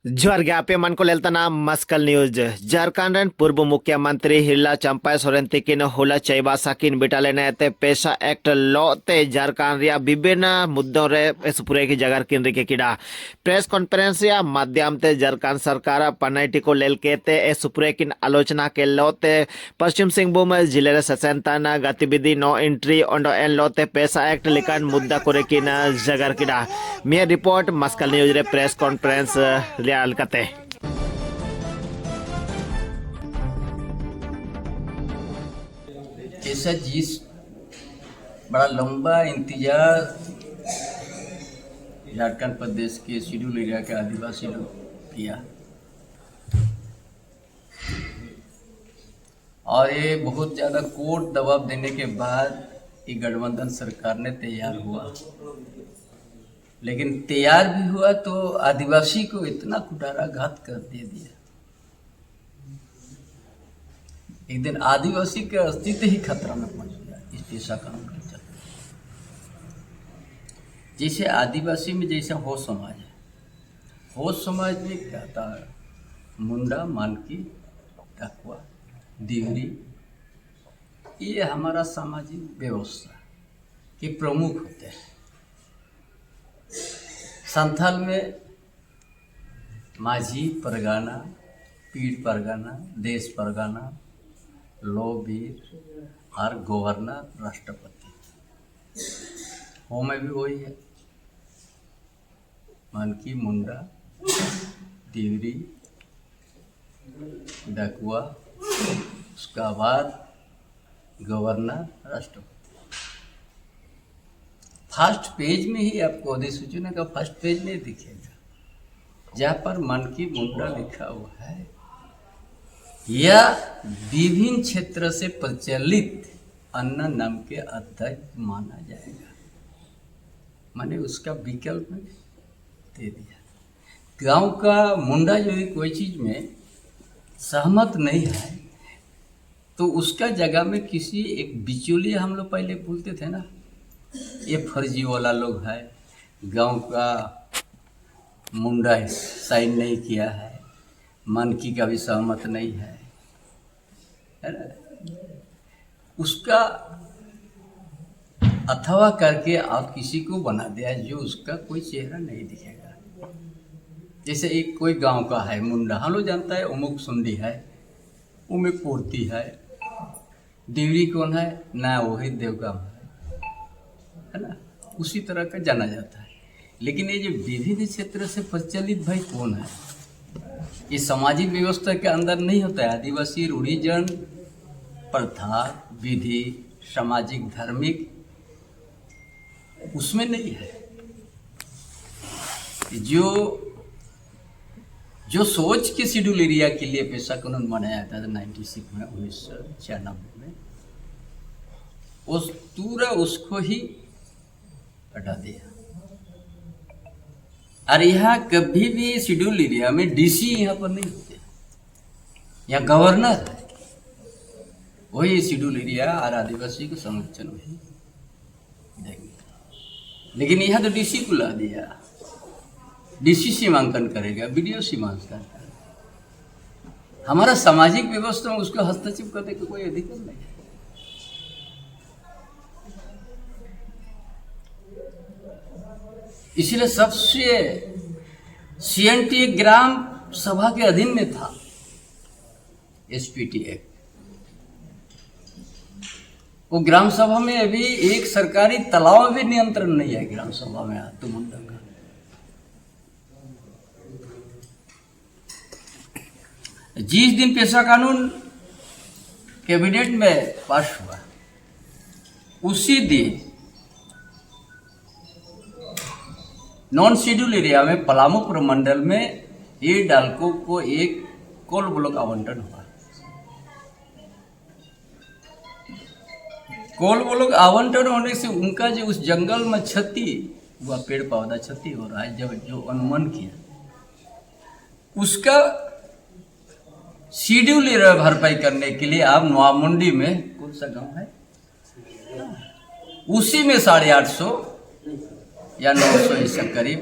ज्वारग्यापे मन को लेलतना muscle news Jharkhand पूर्व मुख्यमंत्री हिरला चंपा सोरेन तिकिन होला चैबा साकिन बिटाले नेते पेशा एक्ट लॉते झारखंड रिया विभिन्न मुद्दों रे सुपुरे की जगह किन के किड़ा प्रेस कॉन्फ्रेंस या माध्यम ते झारखंड सरकार पनाइटी को लेल केते ए सुपुरे किन आलोचना के लौते पश्चिम सिंहभूम जिले रे ससेंतन गतिविधि नो एंट्री ओंडो एन लौते पेशा एक्ट लिकान मुद्दा कोरे किन जगह किड़ा मिया रिपोर्ट मस्कल न्यूज रे प्रेस कॉन्फ्रेंस रियाल कते ऐसा जिस बड़ा लंबा इंतजार झारखंड प्रदेश के शेड्यूल एरिया के आदिवासी लोग किया और ये बहुत ज़्यादा कोर्ट दबाव देने के बाद ये गठबंधन सरकार ने तैयार हुआ, लेकिन तैयार भी हुआ तो आदिवासी को इतना कुठाराघात कर दे दिया। एक दिन आदिवासी का अस्तित्व ही खतरा में पड़ गया इस पेशा कानून के चलते। जैसे आदिवासी में जैसा हो समाज है, हो समाज में क्या था, मुंडा, मानकी, डाकुआ, दिगरी, ये हमारा सामाजिक व्यवस्था के प्रमुख होते हैं। संथाल में माझी परगाना, पीड़ परगाना, देश परगाना, लोबीर और गवर्नर, राष्ट्रपति। हो में भी वही है, मानकी, मुंडा, दिवरी, डाकुआ, उसका बाद गवर्नर, राष्ट्रपति। फर्स्ट पेज में ही आपको अधिसूचना का फर्स्ट पेज में दिखेगा, जहाँ पर मानकी, मुंडा लिखा हुआ है। यह विभिन्न क्षेत्र से प्रचलित अन्ना नाम के अध्यक्ष माना जाएगा। माने उसका विकल्प में दे दिया। गांव का मुंडा जो है कोई चीज में सहमत नहीं है तो उसका जगह में किसी एक बिचौलिया, हम लोग पहले बोलते थे ना, ये फर्जी वाला लोग है, गांव का मुंडा साइन नहीं किया है, मानकी का भी सहमत नहीं है ना, उसका अथवा करके आप किसी को बना दिया जो उसका कोई चेहरा नहीं दिखेगा। जैसे एक कोई गांव का है मुंडा, हम लोग जानता है उमुक सुंडी है, उमुक पूर्ति है, दिवरी कौन है ना, वही देवगाम है ना, उसी तरह का जाना जाता है। लेकिन ये जो विभिन्न क्षेत्र से प्रचलित भाई कौन है, ये सामाजिक व्यवस्था के अंदर नहीं होता है। आदिवासी रूढ़िजन, प्रथा, विधि, सामाजिक, धार्मिक उसमें नहीं है। जो सोच के शेड्यूल एरिया के लिए पेशा कानून बनाया था 96 में, 1996 में, उस पूरा उसको ही हटा दिया। और यहाँ कभी भी शेड्यूल एरिया में डीसी यहाँ पर नहीं होते, यहाँ गवर्नर है, वही शेड्यूल एरिया और आदिवासी को संरक्षण में देंगे। लेकिन यहाँ तो डीसी को ला दिया, डीसी सीमांकन करेगा, बीडीओ सीमांकन करेगा। हमारा सामाजिक व्यवस्था में उसका हस्तक्षेप करने का कोई अधिकार नहीं है। इसलिए सबसे सीएनटी ग्राम सभा के अधीन में था एसपीटी एक्ट। वो ग्राम सभा में अभी एक सरकारी तालाब में भी नियंत्रण नहीं है ग्राम सभा में तो मुंडा का। जिस दिन पेशा कानून कैबिनेट में पास हुआ उसी दिन नॉन शेड्यूल एरिया में पलामू प्रमंडल में ये डालको को एक कोल ब्लॉक आवंटन हुआ। कोल ब्लॉक आवंटन होने से उनका जो उस जंगल में क्षति हुआ, पेड़ पौधा क्षति हो रहा है, जो अनुमान किया उसका शेड्यूल एरिया भरपाई करने के लिए आप नवामुंडी में कौन सा गांव है, उसी में 850 या 900 इससे करीब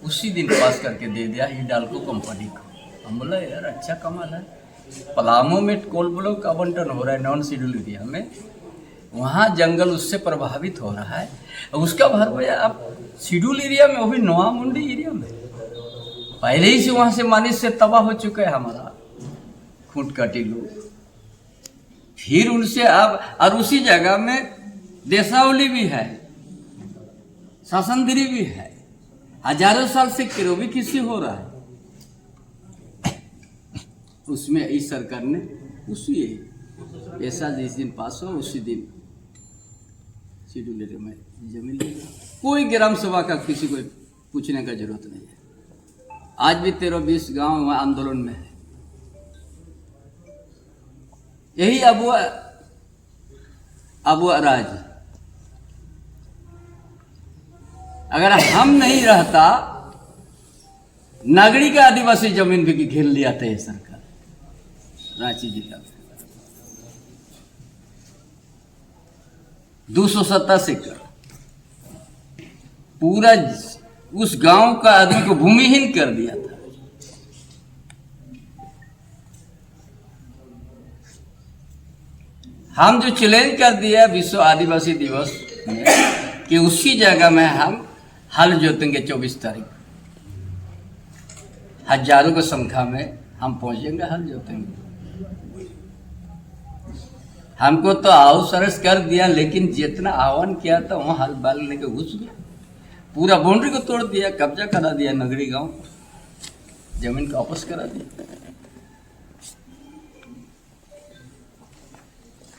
उसी दिन पास करके दे दिया हिंडाल्को कंपनी को। हम बोला यार अच्छा कमाल है, पलामू में कोल ब्लॉक का आवंटन हो रहा है नॉन शेड्यूल एरिया में, वहाँ जंगल उससे प्रभावित हो रहा है, उसका भरपाई आप शेड्यूल एरिया में, वो भी नवा मुंडी एरिया में, पहले ही से वहाँ से मानिश से तबाह हो चुका है हमारा खूंटकाटी लोग। फिर उनसे अब और उसी जगह में देसावली भी है, शासनगिरी भी है, हजारों साल से किरोवी किसी हो रहा है, उसमें इस सरकार ने उसी ऐसा जिस दिन पास हो उसी दिन शेड्यूल एरिया में जमीन ले, कोई ग्राम सभा का किसी को पूछने का जरूरत नहीं है। आज भी 13-20 गांव वहाँ आंदोलन में है। यही अबू राज, अगर हम नहीं रहता नागरी का आदिवासी जमीन भी घेर लिया था ये सरकार रांची जिला में 287 एकड़, पूरा उस गांव का आदमी को भूमिहीन कर दिया था। हम जो चैलेंज कर दिया विश्व आदिवासी दिवस में कि उसी जगह में हम हल जोतेंगे 24 तारीख, हजारों की संख्या में हम पहुंचेंगे, हल जोतेंगे। हमको तो अवसरस कर दिया, लेकिन जितना आह्वान किया था वहाँ हल बाल लेके घुस गया, पूरा बाउंड्री को तोड़ दिया, कब्जा करा दिया, नगरी गांव जमीन को वापस करा दिया।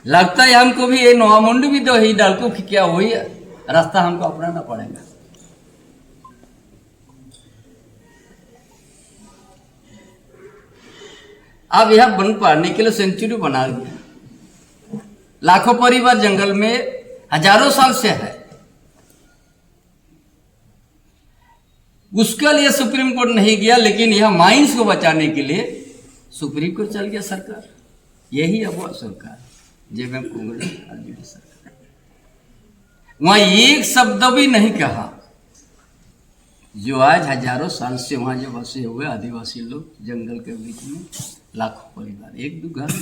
लगता है हमको भी ये नोआमुंडी भी तो ही डालको की क्या हुई रास्ता हमको अपनाना पड़ेगा। अब यह वन पाड़ने के लिए सेंचुरी बना दिया, लाखों परिवार जंगल में हजारों साल से है, उसके लिए सुप्रीम कोर्ट नहीं गया, लेकिन यह माइंस को बचाने के लिए सुप्रीम कोर्ट चल गया सरकार। यही अब वह सरकार जेएमएम कांग्रेस सरकार, वहां एक शब्द भी नहीं कहा जो आज हजारों साल से वहां जो बसे हुए आदिवासी लोग जंगल के बीच में, लाखों परिवार, एक दो घर,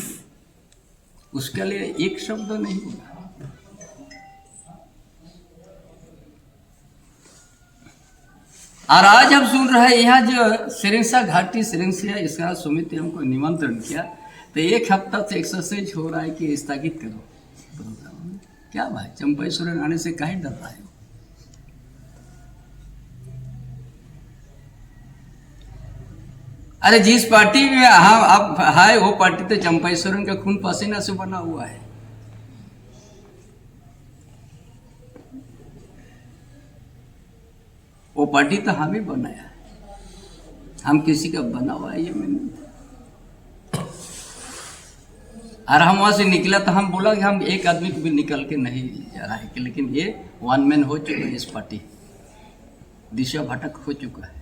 उसके लिए एक शब्द नहीं बोला। और आज हम सुन रहे हैं यहाँ जो सिरिंसा घाटी सिरिंसा, इसका समिति हमको निमंत्रण किया, तो एक हफ्ता से एक्सरसाइज हो रहा है कि स्थगित करो प्रोग्राम। क्या भाई, चंपाई सोरेन आने से काहे डर रहा है? अरे जिस पार्टी में हम अब है वो पार्टी तो चंपाई सोरेन का खून पसीना से बना हुआ है। वो पार्टी तो हम ही बनाया है, हम किसी का बना हुआ है ये में नहीं। और हम वहां से निकला तो हम बोला कि हम एक आदमी को भी निकल के नहीं जा रहा है, लेकिन ये वन मैन हो चुका है, इस पार्टी दिशा भटक हो चुका है।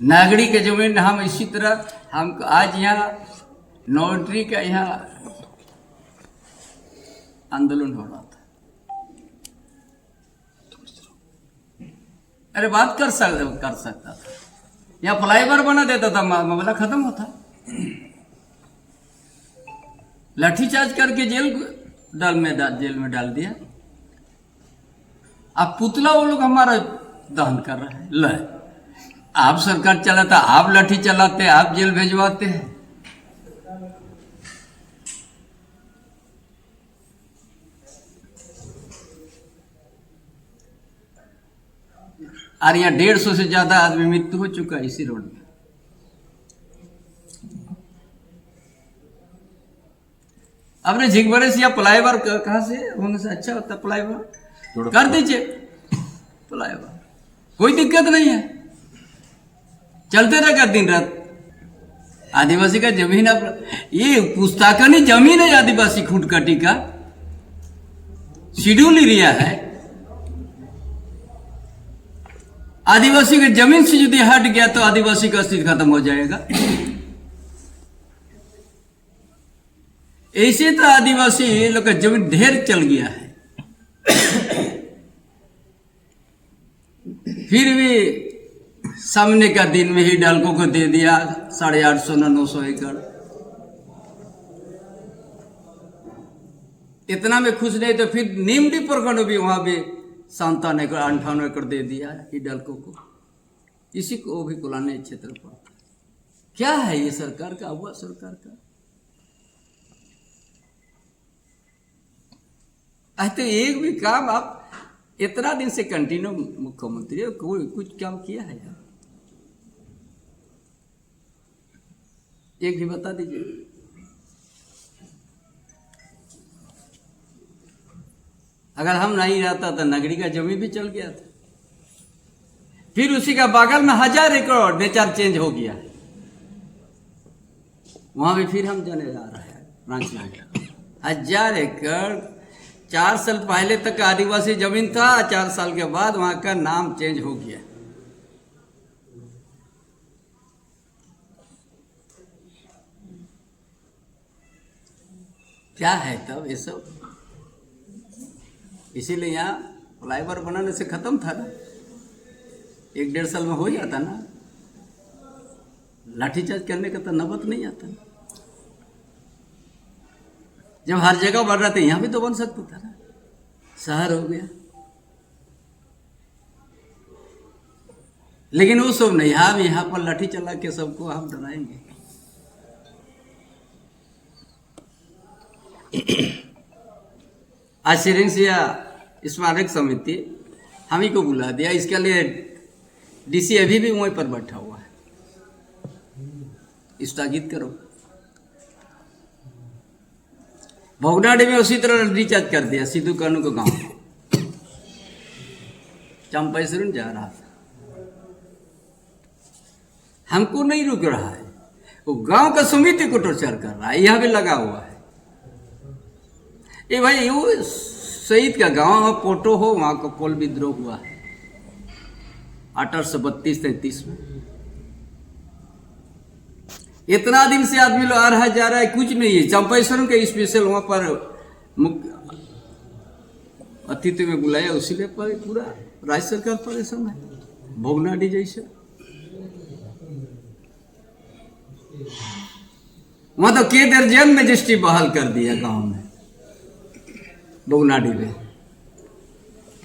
नागरिक के जमीन हम इसी तरह, हम आज यहाँ नोटरी का यहाँ आंदोलन हो रहा था, अरे बात कर सकता था, यहाँ फ्लाईओवर बना देता था, मामला खत्म होता। लाठीचार्ज करके जेल में डाल दिया। अब पुतला वो लोग हमारा दहन कर रहे हैं। ले, आप सरकार चलाता, आप लाठी चलाते, आप जेल भेजवाते हैं। और यहाँ 150 से ज्यादा आदमी मृत्यु हो चुका है इसी रोड में। अपने झिंगबरे से या फ्लाईओवर कहाँ से होने से अच्छा होता, फ्लाईओवर कर दीजिए, फ्लाईओवर कोई दिक्कत नहीं है, चलते रहेगा दिन रात। आदिवासी का जमीन, अब ये पुस्ताकनी जमीन है आदिवासी खूंटकाटी का, शेड्यूल एरिया है। आदिवासी की जमीन से यदि हट गया तो आदिवासी का अस्तित्व खत्म हो जाएगा। ऐसे तो आदिवासी लोग का जमीन ढेर चल गया है। फिर भी सामने का दिन में ही डालको को दे दिया 850 ना 900 एकड़। इतना में खुश नहीं तो फिर निम्डी प्रखंड भी वहां भी 57 एकड़ दे दिया हिडाल्को को, इसी को भी कुलाने क्षेत्र पर। क्या है ये सरकार का, हुआ सरकार का। तो एक भी काम आप इतना दिन से कंटिन्यू मुख्यमंत्री कोई कुछ काम किया है यार, एक भी बता दीजिए। अगर हम नहीं रहता तो नगरी का जमीन भी चल गया था। फिर उसी का बगल में 1000 एकड़ नेचर चेंज हो गया, वहां भी फिर हम जाने जा रहे हैं ब्रांच में। 1000 एकड़ 4 साल पहले तक आदिवासी जमीन था, 4 साल के बाद वहां का नाम चेंज हो गया। क्या है तब ये सब। इसीलिए यहाँ फ्लाईओवर बनाने से खत्म था ना, 1-1.5 साल में हो जाता ना। लाठीचार्ज करने का तो नौबत नहीं आता। जब हर जगह बढ़ रहा था यहाँ भी तो बन सकता था ना, शहर हो गया। लेकिन वो सब नहीं, हम यहाँ पर लाठी चला के सबको हम डराएंगे। आज सिरिंसिया स्मारक समिति हम ही को बुला दिया, इसके लिए डीसी अभी भी वहीं पर बैठा हुआ है, स्थगित करो। भोगनाडी में उसी तरह रिचार्ज कर दिया, सिद्धू कानू को गांव चंपाइसरून जा रहा था, हमको नहीं रुक रहा है, वो गांव का समिति को टॉर्चर कर रहा है, यहां भी लगा हुआ है। ये भाई वो शहीद का गांव पोटो हो, वहां का कोल विद्रोह हुआ है 1832-33 में। इतना दिन से आदमी लोग आ रहा जा रहा है, कुछ नहीं है। चंपाइसरून के स्पेशल वहां पर अतिथि में बुलाया, उसी के पर पूरा राज्य सरकार परेशान है, भोगनाडी जैसे। वहां तो के दर्जन मजिस्ट्री बहाल कर दिया गांव में, भोगनाडी में।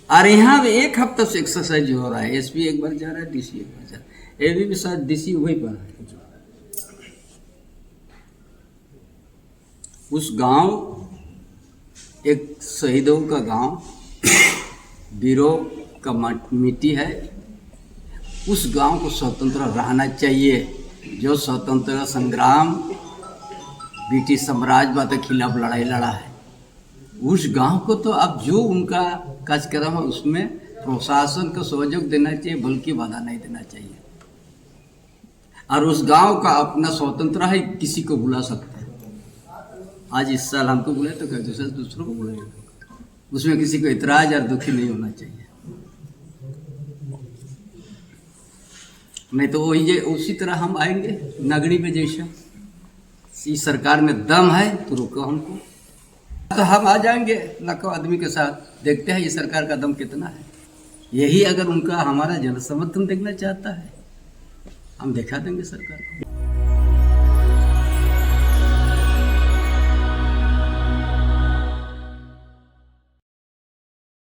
और यहाँ भी 1 हफ्ता से एक्सरसाइज हो रहा है, एसपी एक बार जा रहा है, डीसी एक बार जा रहा है, एबी भी शायद डीसी वही पर है। उस गांव एक शहीदों का गांव, वीरों का मिट्टी है, उस गांव को स्वतंत्र रहना चाहिए। जो स्वतंत्र संग्राम ब्रिटिश साम्राज्यवाद के खिलाफ लड़ाई लड़ा है, उस गांव को तो अब जो उनका कार्यक्रम है उसमें प्रशासन को सहयोग देना चाहिए, बल्कि बाधा नहीं देना चाहिए। और उस गांव का अपना स्वतंत्र है, किसी को बुला सकते हैं। आज इस साल हमको बुलाए तो क्या दूसरों को बुलाएगा, उसमें किसी को इतराज और दुखी नहीं होना चाहिए। नहीं तो वही उसी तरह हम आएंगे नगरी में, जैसा इस सरकार में दम है तो रुको हमको, तो हम आ जाएंगे लाखों आदमी के साथ। देखते हैं ये सरकार का दम कितना है। यही अगर उनका हमारा जन समर्थन देखना चाहता है, हम दिखा देंगे सरकार को।